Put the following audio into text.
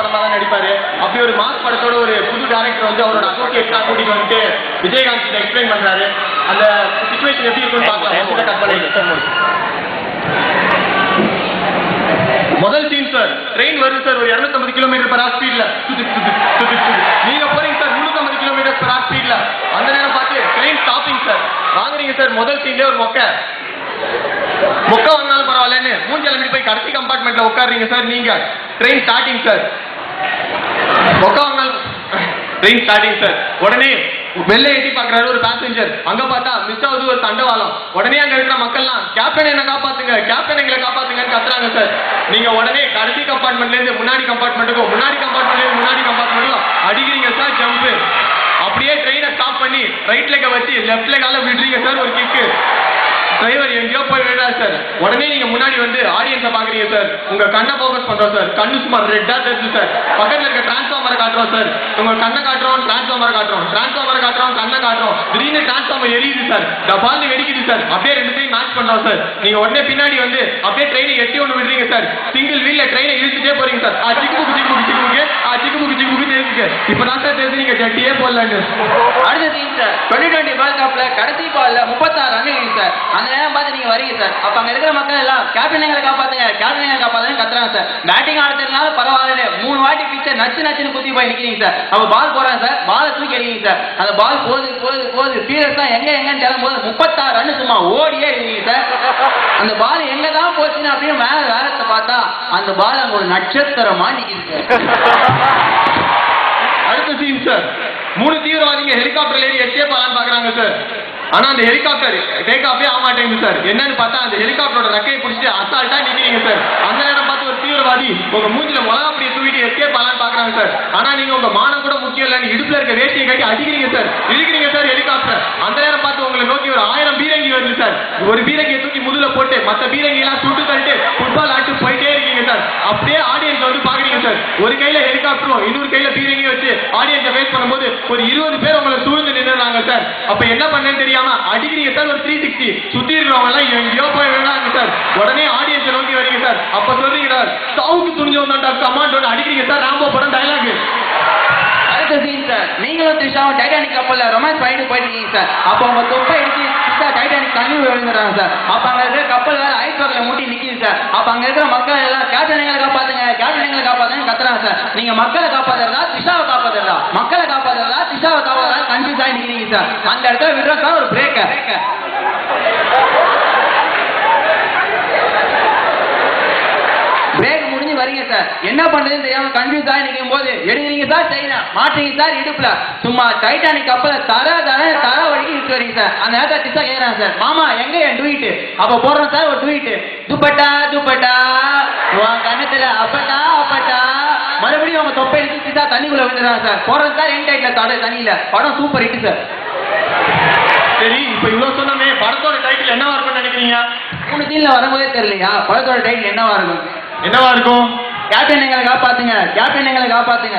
படமா தான் நடிப்பாரு. அப்படி ஒரு மாஸ் படத்தோட ஒரு புது டைரக்டர் வந்து அவரோட அசோசியேட்டா கூட்டிட்டு வந்துட்டு விஜயகாந்த் கிட்ட எக்ஸ்பிளைன் பண்றாரு. அந்த சிச்சுவேஷன் எப்படி இருக்குன்னு பார்க்கலாம். முதல் சீன் சார், ட்ரெயின் வருது சார் ஒரு 250 km/h ஸ்பீட்ல. நீங்க போறீங்க சார் 350 km/h ஸ்பீட்ல. அந்த நேரம் பார்த்து ட்ரெயின் ஸ்டாப்பிங் சார். வாங்குறீங்க சார். முதல் சீன்ல ஒரு மொக்க வந்தாலும் பரவாயில்லன்னு மூஞ்சி எழுதி போய் கடைசி கம்பார்ட்மெண்ட்ல உட்காடுறீங்க சார். நீங்க ட்ரெயின் ஸ்டார்டிங் சார். மொக்க வாங்கினாலும் ட்ரெயின் ஸ்டார்டிங் சார். உடனே வெளில ஏற்றி பாக்குறாரு ஒரு பேசஞ்சர். அங்க பார்த்தா மிஸ் ஆகுது ஒரு தண்டவாளம். உடனே அங்க இருக்கிற மக்கள்லாம் கேப்டன் என்ன காப்பாத்துங்க, கேப்டன் எங்களை காப்பாத்துங்கன்னு கத்துறாங்க சார். நீங்க உடனே கடைசி கம்பார்ட்மெண்ட்ல இருந்து முன்னாடி கம்பார்ட்மெண்ட்டுக்கும் முன்னாடி கம்பார்ட்மெண்ட்டுக்கும் அடிக்கிறீங்க சார். ஜம்ப். அப்படியே ட்ரெயினை ஸ்டாப் பண்ணி ரைட் லெக்க வச்சு லெஃப்ட் லெக்கால விடுறீங்க சார். ஒரு கிக்கு. டிரைவர் எங்கேயோ போய் விடுறாரு சார். உடனே நீங்க முன்னாடி வந்து ஆடியன்ஸை பாக்குறீங்க சார். உங்க கண்ணை போக்கஸ் பண்றோம் சார். கண்ணு சும்மா ரெட்டா தெரிஞ்சு சார். பக்கத்துல இருக்க டிரான்ஸ்ஃபார்மரை காட்டுறோம் சார். உங்க கண்ணை காட்டுறோம், டிரான்ஸ்ஃபார்மரை காட்டுறோம், கண்ணை காட்டுறோம். திடீர்னு டிரான்ஸ்ஃபார்மர் எரியுது சார். டபால்னு வெடிக்குது சார். அப்படியே ரெண்டுத்தையும் மேட்ச் பண்றோம் சார். நீங்க உடனே பின்னாடி வந்து அப்படியே ட்ரெயினை எட்டி ஒன்று விடுறீங்க சார். சிங்கிள் வீல்ல ட்ரெயினை இழுத்துட்டே போறீங்க சார். சிக்கு தெரிஞ்சுக்க. இப்பதான் சார் தெரிஞ்சு நீங்க ஜட்டியே போடலான்னு. அடுத்த சீன் சார் 2020 வேர்ல்ட் கப்ல கடைசி பால்ல 36 ரன் சார். அந்த நேரம் பார்த்து நீங்க வரீங்க சார். அப்ப அங்க இருக்கிற மக்கள் எல்லாம் கேப்டன் எங்களை காப்பாத்துங்க கத்துறாங்க சார். பேட்டிங் ஆடுறதுனால பரவாயில்ல 3 வாட்டி பிச்சர் நச்சுன்னு குத்தி போய் நிக்கிறீங்க சார். அப்ப பால் போறாங்க சார். பாலை தூக்கி அடிக்கிறீங்க சார். அந்த பால் போகுது ஃபீல்டர்ஸ் தான் எங்கன்னு சொல்லும் போது 36 ரன் சும்மா ஓடியே இருக்கீங்க சார். அந்த பால் எங்க தான் போச்சுன்னு அப்படியே மேல வேலத்தை பார்த்தா அந்த பால் அங்க ஒரு நட்சத்திரமா நிக்குது சார். அடுத்த சீன் சார், 3 தீவிரவாதிங்க ஹெலிகாப்டர்ல ஏறி எஸ்கேப் ஆகலான்னு பாக்குறாங்க சார். ஆனா அந்த ஹெலிகாப்டர் டேக் ஆஃபே ஆக மாட்டேங்குது சார். என்னன்னு பார்த்தா அந்த ஹெலிகாப்டரோட ரெக்கையை பிடிச்சிட்டு அசால்ட்டா நிக்கிறீங்க சார். அந்த நேரம் பார்த்து ஒரு தீவிரவாதி உங்க மூஞ்சில மிளகா அப்படியே தூக்கிட்டு எஸ்கேப் ஆகலான்னு பாக்குறாங்க சார். ஆனா நீங்க உங்க மானம் கூட முக்கியம் இல்லைன்னு இடுப்புல இருக்க வேட்டியை கட்டி அடிக்கிறீங்க சார். இழுக்கிறீங்க sir helicopter. அந்த நேரம் பார்த்து உங்களை நோக்கி ஒரு 1000 பீரங்கி வருது சார். ஒரு பீரங்கியை தூக்கி முதுல போட்டு மற்ற பீரங்கி எல்லாம் சுட்டு தள்ளிட்டு ஃபுட்பால் ஆட்டு போயிட்டே இருக்கீங்க சார். அப்படியே ஆடியன்ஸ் வந்து பாக்குறீங்க சார். ஒரு கையில ஹெலிகாப்டரும் இன்னொரு கையில பீரங்கியும் வச்சு ஆடியன்ஸை ஃபேஸ் பண்ணும்போது ஒரு 20 பேர் உங்களை சூழ்ந்து நின்னுறாங்க சார். அப்ப என்ன பண்ணேன்னு தெரியாம அடிக்கிறீங்க சார். ஒரு 360 சுத்தி இருக்கிறவங்க எல்லாம் எங்கேயோ போய் விழுறாங்க சார். உடனே ஆடியன்ஸை நோக்கி வரீங்க சார். அப்ப சொல்றீங்க சாவுக்கு துணிஞ்சவன் கமாண்ட் அடிக்கிறீங்க சார். ராம்போ படம் டயலாக். அடுத்த சீன் சார், நீங்களும் த்ரிஷாவும் டைட்டானிக் கப்பல்ல ரொமான்ஸ் பண்ணிட்டு போயிட்டு இருக்கீங்க சார். அப்ப அவங்க தொப்பை அடிச்சு டைட்டானிக் தண்ணி விழுந்துறாங்க சார். அப்ப அங்க இருக்கிற கப்பல் வேற ஐஸ் பக்கத்துல மூட்டி நிக்குது சார். அப்ப அங்க இருக்கிற மக்கள் எல்லாம் கேப்டன் எங்களை காப்பாத்துங்க கத்துறாங்க சார். நீங்க மக்களை காப்பாத்துறதா த்ரிஷாவை காப்பாத்துறதா? மக்களை காப்பாத்துறதா த்ரிஷாவை காப்பாத்துறதா கன்ஃபியூஸ் ஆகி நிக்கிறீங்க சார். அந்த இடத்துல விடுற சார் ஒரு பிரேக். பிரேக் முடிஞ்சு வரீங்க சார். என்ன பண்றதுன்னு தெரியாம கன்ஃபியூஸ் ஆகி நிற்கும் போது எடுக்கிறீங்க சார் செயினை, மாட்டீங்க சார் இடுப்புல. சும்மா டைட்டானிக் கப்பல தர வழிக்கு இட்டு வரீங்க சார். அந்த நேரத்தை திசா கேட்கறாங்க சார், மாமா எங்க என் ட்வீட்? அப்ப போடுறோம் சார் ஒரு ட்வீட். துப்பட்டா உன் கண்ணத்துல அப்பட்டா மறுபடியும் அவங்க தொப்பை எடுத்து திசா தண்ணிக்குள்ள விழுந்துறாங்க சார். போடுறோம் சார் என் டைட்ல தண்ணியில. படம் சூப்பர் ஹிட் சார். சரி, இப்ப இவ்வளவு சொன்னமே படத்தோட டைட்டில் என்னவா இருக்கும்னு நினைக்கிறீங்க? 3 சீன்ல வரும்போதே தெரியலையா படத்தோட டைட்டில் என்னவா இருக்கும்? கேப்டன் எங்களை காப்பாத்துங்க.